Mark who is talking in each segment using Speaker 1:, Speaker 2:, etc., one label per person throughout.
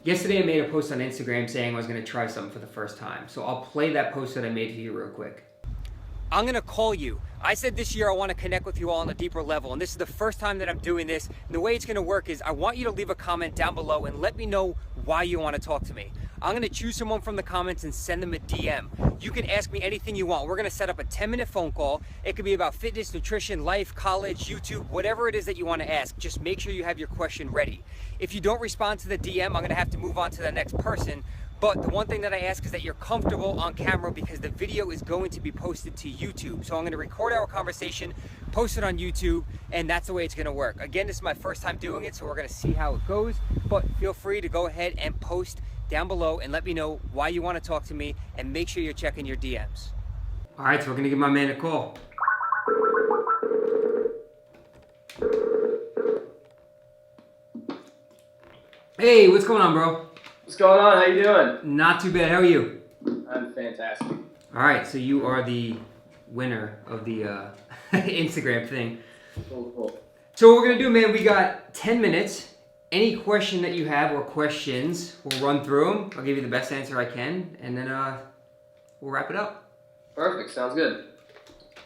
Speaker 1: Yesterday I made a post on Instagram saying I was going to try something for the first time. So I'll play that post that I made for you real quick. I'm going to call you. I said this year I want to connect with you all on a deeper level, and this is the first time that I'm doing this. And the way it's going to work is I want you to leave a comment down below and let me know why you want to talk to me. I'm going to choose someone from the comments and send them a DM. You can ask me anything you want. We're going to set up a 10-minute phone call. It could be about fitness, nutrition, life, college, YouTube, whatever it is that you want to ask. Just make sure you have your question ready. If you don't respond to the DM, I'm going to have to move on to the next person. But the one thing that I ask is that you're comfortable on camera because the video is going to be posted to YouTube. So I'm going to record our conversation, post it on YouTube, and that's the way it's going to work. Again, this is my first time doing it, so we're going to see how it goes. But feel free to go ahead and post down below and let me know why you want to talk to me, and make sure you're checking your DMs. All right, so we're going to give my man a call. Hey, what's going on, bro?
Speaker 2: What's going on? How you doing?
Speaker 1: Not too bad. How are you?
Speaker 2: I'm fantastic.
Speaker 1: All right, so you are the winner of the Instagram thing.
Speaker 2: Cool.
Speaker 1: So what we're going to do, man, we got 10 minutes. Any question that you have or questions, we'll run through them. I'll give you the best answer I can, and then we'll wrap it up.
Speaker 2: Perfect. Sounds good.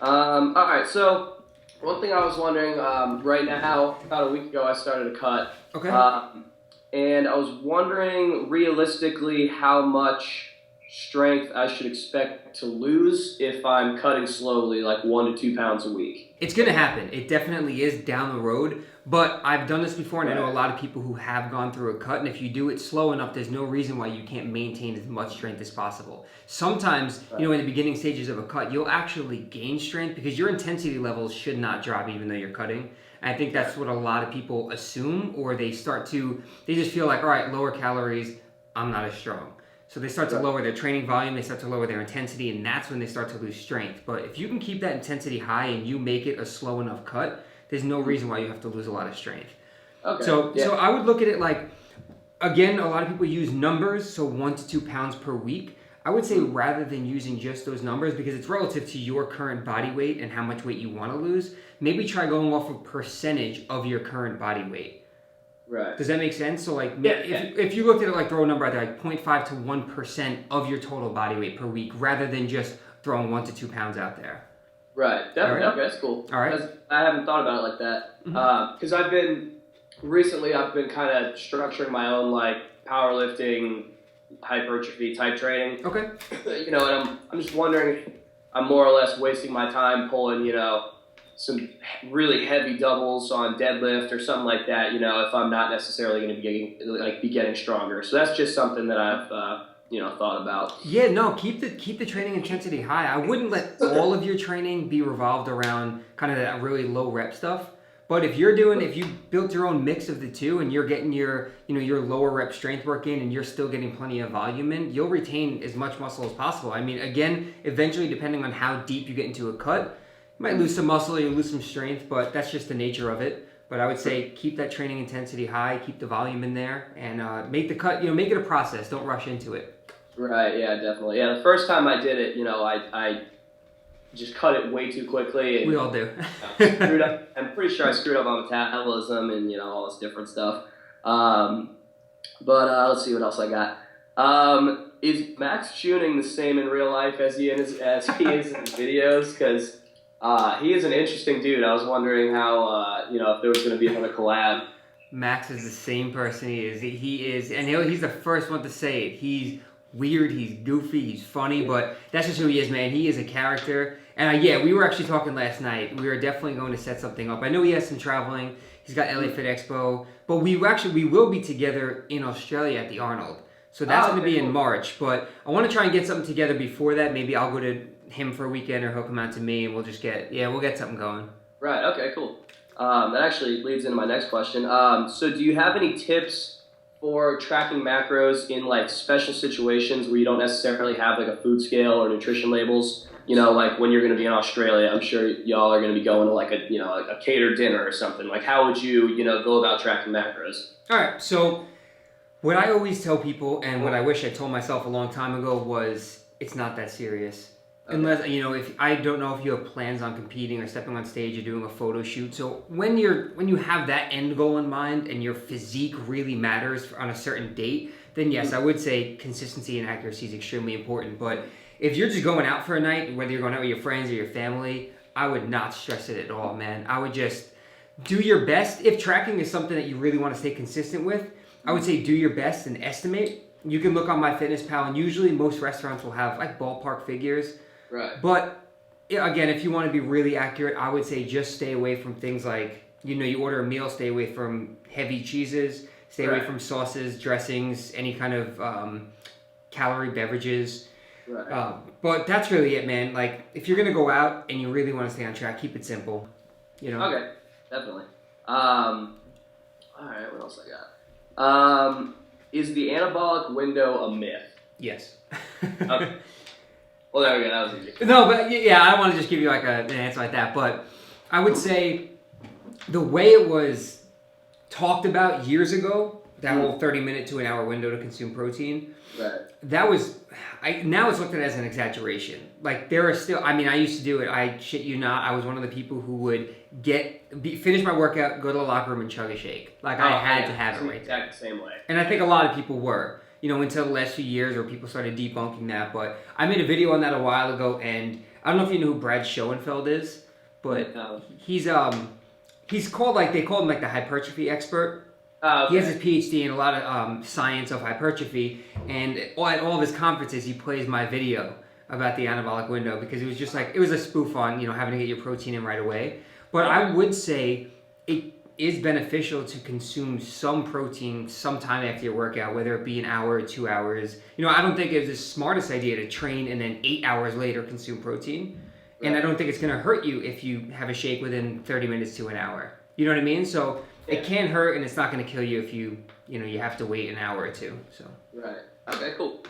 Speaker 2: All right, so one thing I was wondering, right now, about a week ago, I started a cut.
Speaker 1: Okay.
Speaker 2: And I was wondering, realistically, how much strength I should expect to lose if I'm cutting slowly, like 1 to 2 pounds a week.
Speaker 1: It's going to happen. It definitely is down the road. But I've done this before, and I know a lot of people who have gone through a cut. And if you do it slow enough, there's no reason why you can't maintain as much strength as possible. Sometimes, in the beginning stages of a cut, you'll actually gain strength because your intensity levels should not drop even though you're cutting. And I think that's what a lot of people assume, or they just feel like, all right, lower calories, I'm not as strong. So they start to lower their training volume, they start to lower their intensity, and that's when they start to lose strength. But if you can keep that intensity high and you make it a slow enough cut, there's no reason why you have to lose a lot of strength. Okay. So I would look at it like, again, a lot of people use numbers, so 1 to 2 pounds per week. I would say rather than using just those numbers, because it's relative to your current body weight and how much weight you want to lose, maybe try going off a percentage of your current body weight.
Speaker 2: Right.
Speaker 1: Does that make sense? So like, if you looked at it like throw a number out there, like 0.5 to 1% of your total body weight per week, rather than just throwing 1 to 2 pounds out there.
Speaker 2: Right. Definitely.
Speaker 1: Right.
Speaker 2: Okay, that's cool.
Speaker 1: All right.
Speaker 2: I haven't thought about it like that. Because I've been kind of structuring my own like powerlifting, hypertrophy type training.
Speaker 1: Okay.
Speaker 2: And I'm just wondering if I'm more or less wasting my time pulling, some really heavy doubles on deadlift or something like that, if I'm not necessarily going to be getting stronger. So that's just something that I've thought about.
Speaker 1: Yeah, no, keep the training intensity high. I wouldn't let all of your training be revolved around kind of that really low rep stuff. But if you built your own mix of the two and you're getting your lower rep strength work in and you're still getting plenty of volume in, you'll retain as much muscle as possible. I mean, again, eventually, depending on how deep you get into a cut, you might lose some muscle, you lose some strength, but that's just the nature of it. But I would say keep that training intensity high, keep the volume in there, and make the cut, make it a process. Don't rush into it.
Speaker 2: Right, yeah, definitely. Yeah, the first time I did it, I just cut it way too quickly. And,
Speaker 1: we all do.
Speaker 2: Screwed up. I'm pretty sure I screwed up my metabolism and, all this different stuff. But let's see what else I got. Is Max tuning the same in real life as he is in the videos? Because he is an interesting dude. I was wondering how, if there was going to be another collab.
Speaker 1: Max is the same person he is. And he's the first one to say it. He's weird, he's goofy, he's funny, but that's just who he is, man. He is a character. And we were actually talking last night. We are definitely going to set something up. I know he has some traveling. He's got LA Fit Expo. But we will be together in Australia at the Arnold. So that's going to be in March. But I want to try and get something together before that. Maybe I'll go to him for a weekend or he'll come out to me and we'll get something going.
Speaker 2: Right, okay, cool. That actually leads into my next question. So do you have any tips for tracking macros in like special situations where you don't necessarily have like a food scale or nutrition labels? Like when you're going to be in Australia, I'm sure y'all are going to be going to like a catered dinner or something. Like how would you, go about tracking macros?
Speaker 1: All right. So what I always tell people, and what I wish I told myself a long time ago, was it's not that serious. Okay. Unless, if I don't know if you have plans on competing or stepping on stage or doing a photo shoot. So when you have that end goal in mind and your physique really matters on a certain date, then yes, I would say consistency and accuracy is extremely important. But if you're just going out for a night, whether you're going out with your friends or your family, I would not stress it at all, man. I would just do your best. If tracking is something that you really want to stay consistent with, I would say do your best and estimate. You can look on MyFitnessPal, and usually most restaurants will have like ballpark figures.
Speaker 2: Right.
Speaker 1: But again, if you want to be really accurate, I would say just stay away from things like, you order a meal, stay away from heavy cheeses, stay away from sauces, dressings, any kind of calorie beverages.
Speaker 2: Right.
Speaker 1: But that's really it, man. Like, if you're going to go out and you really want to stay on track, keep it simple.
Speaker 2: Okay, definitely. All right, what else I got? Is the anabolic window a myth?
Speaker 1: Yes.
Speaker 2: Okay. Well, there we go. That was easy.
Speaker 1: No, but yeah, I don't want to just give you like an answer like that. But I would say the way it was talked about years ago, that whole 30-minute to an hour window to consume protein,
Speaker 2: right.
Speaker 1: That was, now it's looked at as an exaggeration. Like, there are still, I used to do it. I shit you not. I was one of the people who would finish my workout, go to the locker room and chug a shake. Like, I had to have it right there.
Speaker 2: Exact same way.
Speaker 1: And I think a lot of people were, until the last few years where people started debunking that. But I made a video on that a while ago, and I don't know if you know who Brad Schoenfeld is, but he's called, they call him the hypertrophy expert.
Speaker 2: Okay.
Speaker 1: He has his PhD in a lot of science of hypertrophy, and at all of his conferences, he plays my video about the anabolic window because it was just it was a spoof on, having to get your protein in right away. But I would say it is beneficial to consume some protein sometime after your workout, whether it be an hour or 2 hours. I don't think it's the smartest idea to train and then 8 hours later consume protein. Right. And I don't think it's going to hurt you if you have a shake within 30 minutes to an hour. You know what I mean? So it can hurt, and it's not going to kill you if you have to wait an hour or two. So.
Speaker 2: Right. Okay. Cool.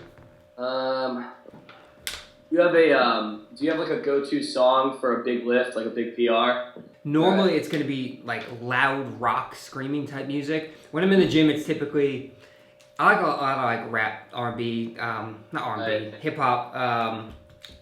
Speaker 2: Do you have a go-to song for a big lift, like a big PR?
Speaker 1: Normally, it's going to be loud rock screaming type music. When I'm in the gym, it's typically I like a lot of rap, R&B, not R&B, hip hop.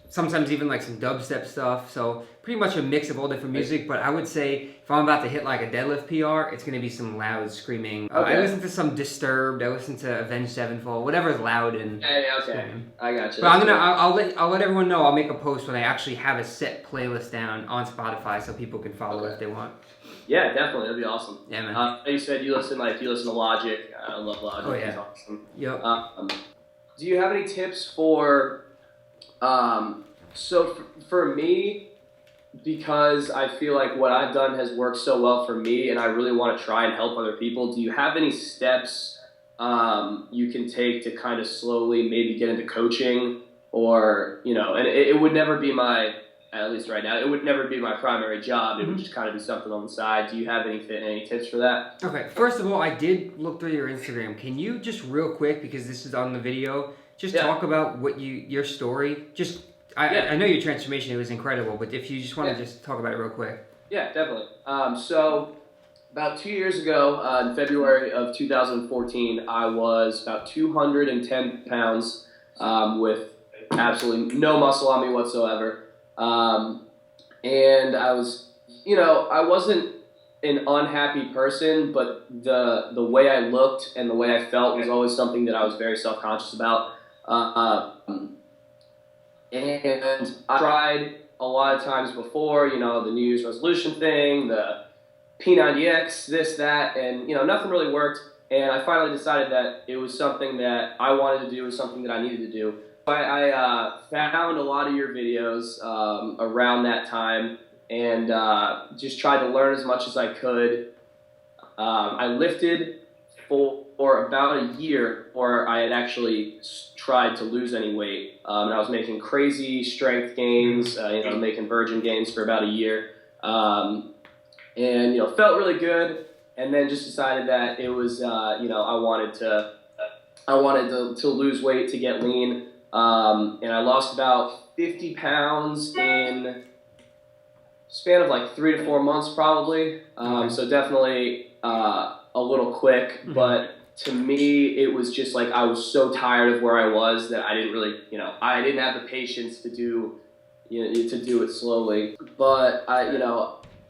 Speaker 1: Sometimes even some dubstep stuff. So pretty much a mix of all different music. But I would say if I'm about to hit a deadlift PR, it's going to be some loud screaming. I listen to some Disturbed. I listen to Avenged Sevenfold. Whatever's loud and screaming.
Speaker 2: I got you.
Speaker 1: But I'll let everyone know. I'll make a post when I actually have a set playlist down on Spotify so people can follow if they want.
Speaker 2: Yeah, definitely. That'd be awesome.
Speaker 1: Yeah, man.
Speaker 2: You said you listen to Logic. I love Logic.
Speaker 1: Oh yeah.
Speaker 2: It's awesome.
Speaker 1: Yep.
Speaker 2: Do you have any tips for? So for me, because I feel like what I've done has worked so well for me, and I really want to try and help other people. Do you have any steps you can take to kind of slowly maybe get into coaching, or and it would never be at least right now, it would never be my primary job. It would just kind of be something on the side. Do you have any tips for that?
Speaker 1: Okay, first of all, I did look through your Instagram. Can you just real quick, because this is on the video, talk about what your story? I know your transformation, it was incredible, but if you just want to just talk about it real quick.
Speaker 2: Yeah, definitely. So about 2 years ago, in February of 2014, I was about 210 pounds with absolutely no muscle on me whatsoever. And I was, I wasn't an unhappy person, but the way I looked and the way I felt was always something that I was very self-conscious about. And I tried a lot of times before, the New Year's resolution thing, the P90X, this, that, and, nothing really worked. And I finally decided that it was something that I wanted to do, it was something that I needed to do. I found a lot of your videos around that time and just tried to learn as much as I could. I lifted for about a year before I had actually tried to lose any weight. And I was making crazy strength gains, making virgin gains for about a year. And, felt really good. And then just decided that it was, I wanted to lose weight, to get lean. And I lost about 50 pounds in a span of 3 to 4 months probably. So definitely a little quick, but to me it was just I was so tired of where I was that I didn't really, I didn't have the patience to do it slowly. But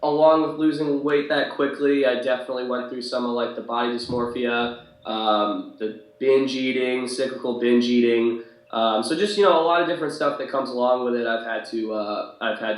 Speaker 2: along with losing weight that quickly, I definitely went through some of the body dysmorphia, the binge eating, cyclical binge eating. So just, a lot of different stuff that comes along with it. I've had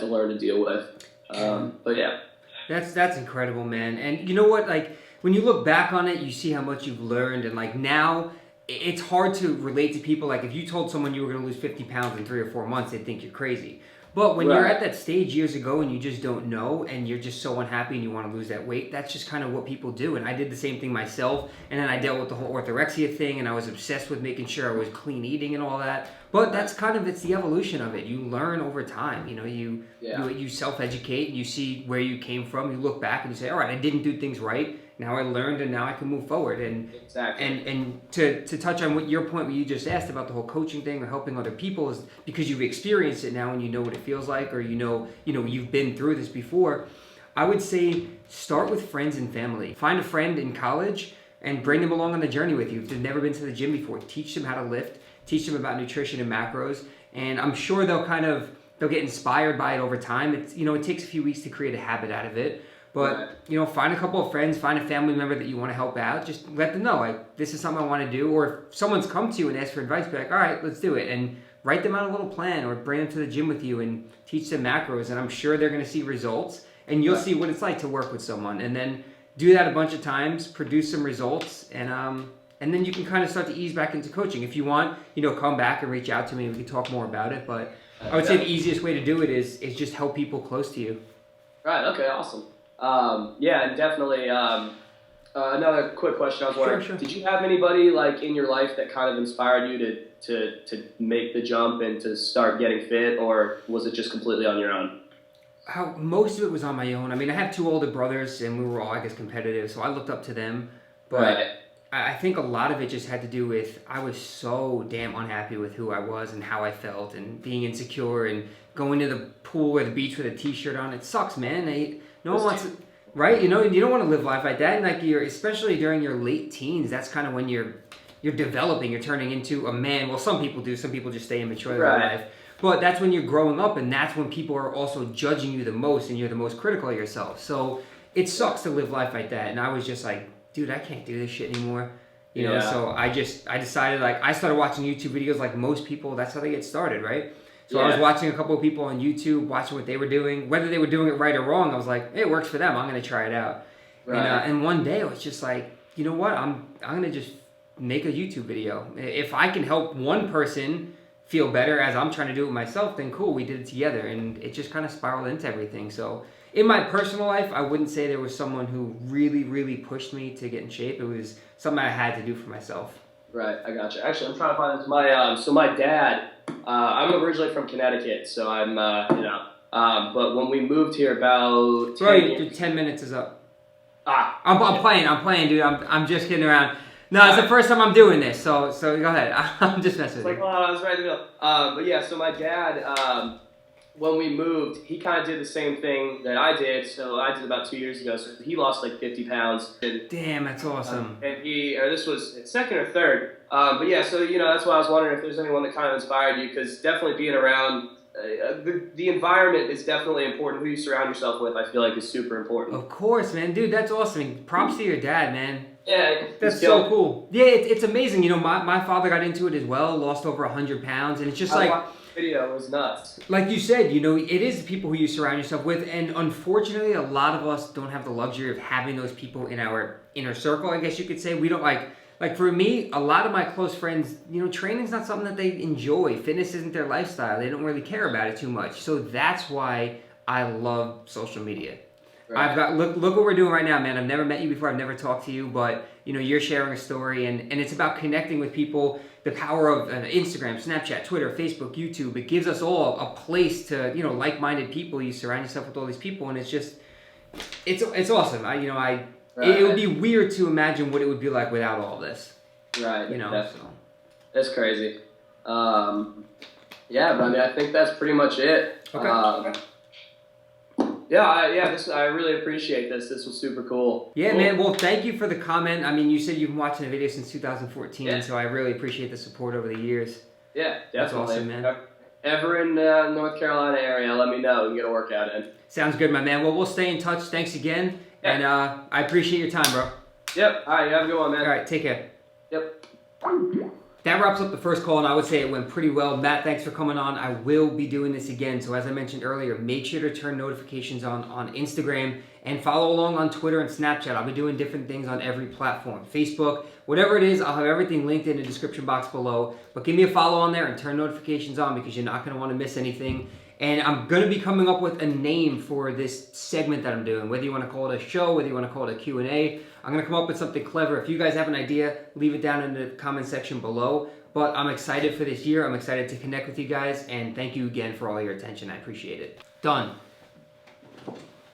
Speaker 2: to learn to deal with. But yeah.
Speaker 1: That's incredible, man. And you know what? Like, when you look back on it, you see how much you've learned. And like now, it's hard to relate to people. Like if you told someone you were going to lose 50 pounds in 3 or 4 months, they'd think you're crazy. But when you're at that stage years ago and you just don't know and you're just so unhappy and you want to lose that weight, that's just kind of what people do. And I did the same thing myself. And then I dealt with the whole orthorexia thing and I was obsessed with making sure I was clean eating and all that. But that's it's the evolution of it. You learn over time. You self-educate, you see where you came from, you look back and you say, all right, I didn't do things right. Now I learned and now I can move forward. And and to touch on what your point what you just asked about the whole coaching thing or helping other people is because you've experienced it now and you know what it feels like or you've been through this before. I would say start with friends and family. Find a friend in college and bring them along on the journey with you. If they've never been to the gym before, teach them how to lift, teach them about nutrition and macros, and I'm sure they'll get inspired by it over time. It takes a few weeks to create a habit out of it. But, find a couple of friends, find a family member that you want to help out. Just let them know, like, this is something I want to do. Or if someone's come to you and asked for advice, be like, all right, let's do it. And write them out a little plan or bring them to the gym with you and teach them macros. And I'm sure they're going to see results. And you'll see what it's like to work with someone. And then do that a bunch of times, produce some results. And then you can kind of start to ease back into coaching. If you want, come back and reach out to me and we can talk more about it. But I would say the easiest way to do it is just help people close to you.
Speaker 2: Right, okay, awesome. And definitely, another quick question I was wondering,
Speaker 1: sure.
Speaker 2: Did you have anybody like in your life that kind of inspired you to make the jump and to start getting fit, or was it just completely on your own?
Speaker 1: Most of it was on my own. I mean, I have 2 older brothers and we were all, I guess, competitive, so I looked up to them. But I think a lot of it just had to do with I was so damn unhappy with who I was and how I felt and being insecure and going to the pool or the beach with a t-shirt on. It sucks, man. No one wants to, right? You don't want to live life like that. And like especially during your late teens, that's kind of when you're developing, you're turning into a man. Well, some people do. Some people just stay immature their life. But that's when you're growing up, and that's when people are also judging you the most, and you're the most critical of yourself. So it sucks to live life like that. And I was just like, dude, I can't do this shit anymore. So I decided, like, I started watching YouTube videos like most people. That's how they get started, right? So I was watching a couple of people on YouTube, watching what they were doing. Whether they were doing it right or wrong, I was like, hey, it works for them. I'm going to try it out. Right. And one day I was just like, you know what? I'm going to just make a YouTube video. If I can help one person feel better as I'm trying to do it myself, then cool, we did it together. And it just kind of spiraled into everything. So in my personal life, I wouldn't say there was someone who really, really pushed me to get in shape. It was something I had to do for myself.
Speaker 2: Right, I gotcha. Actually, I'm trying to find this. My dad, I'm originally from Connecticut, so I'm, but when we moved here about 10 years...
Speaker 1: 10 minutes is up. I'm playing, dude. I'm just kidding around. No, it's the first time I'm doing this, so go ahead. I'm just messing with you.
Speaker 2: I was right in the middle. But yeah, so my dad, when we moved, he kind of did the same thing that I did. So I did about 2 years ago. So he lost like 50 pounds.
Speaker 1: Damn, that's awesome.
Speaker 2: And this was second or third. But yeah, so that's why I was wondering if there's anyone that kind of inspired you, because definitely being around the environment is definitely important. Who you surround yourself with, I feel like, is super important.
Speaker 1: Of course, man, dude, that's awesome. Props to your dad, man.
Speaker 2: Yeah,
Speaker 1: that's so cool. Yeah, it's amazing. My father got into it as well, lost over 100 pounds, and it's just like.
Speaker 2: Video was nuts.
Speaker 1: Like you said, it is the people who you surround yourself with, and unfortunately, a lot of us don't have the luxury of having those people in our inner circle, I guess you could say. We don't like for me, a lot of my close friends, training's not something that they enjoy. Fitness isn't their lifestyle. They don't really care about it too much. So that's why I love social media. Right. I've got look what we're doing right now, man. I've never met you before. I've never talked to you, but you're sharing a story, and it's about connecting with people. The power of Instagram, Snapchat, Twitter, Facebook, YouTube. It gives us all a place to like-minded people. You surround yourself with all these people, and it's just it's awesome. It would be weird to imagine what it would be like without all this.
Speaker 2: Right.
Speaker 1: So.
Speaker 2: That's crazy. But I think that's pretty much it.
Speaker 1: Okay.
Speaker 2: I really appreciate this. This was super cool.
Speaker 1: Yeah, man. Well, thank you for the comment. I mean, you said you've been watching the video since 2014, so I really appreciate the support over the years.
Speaker 2: Yeah, definitely.
Speaker 1: That's awesome, man.
Speaker 2: Ever in North Carolina area, let me know. We can get a workout in.
Speaker 1: Sounds good, my man. Well, we'll stay in touch. Thanks again, and I appreciate your time, bro.
Speaker 2: Yep. All right, you have a good one, man.
Speaker 1: All right, take care.
Speaker 2: Yep.
Speaker 1: That wraps up the first call, and I would say it went pretty well. Matt, thanks for coming on. I will be doing this again. So as I mentioned earlier, make sure to turn notifications on Instagram and follow along on Twitter and Snapchat. I'll be doing different things on every platform. Facebook, whatever it is, I'll have everything linked in the description box below. But give me a follow on there and turn notifications on because you're not going to want to miss anything. And I'm going to be coming up with a name for this segment that I'm doing, whether you want to call it a show, whether you want to call it a Q&A. I'm going to come up with something clever. If you guys have an idea, leave it down in the comment section below. But I'm excited for this year. I'm excited to connect with you guys. And thank you again for all your attention. I appreciate it. Done.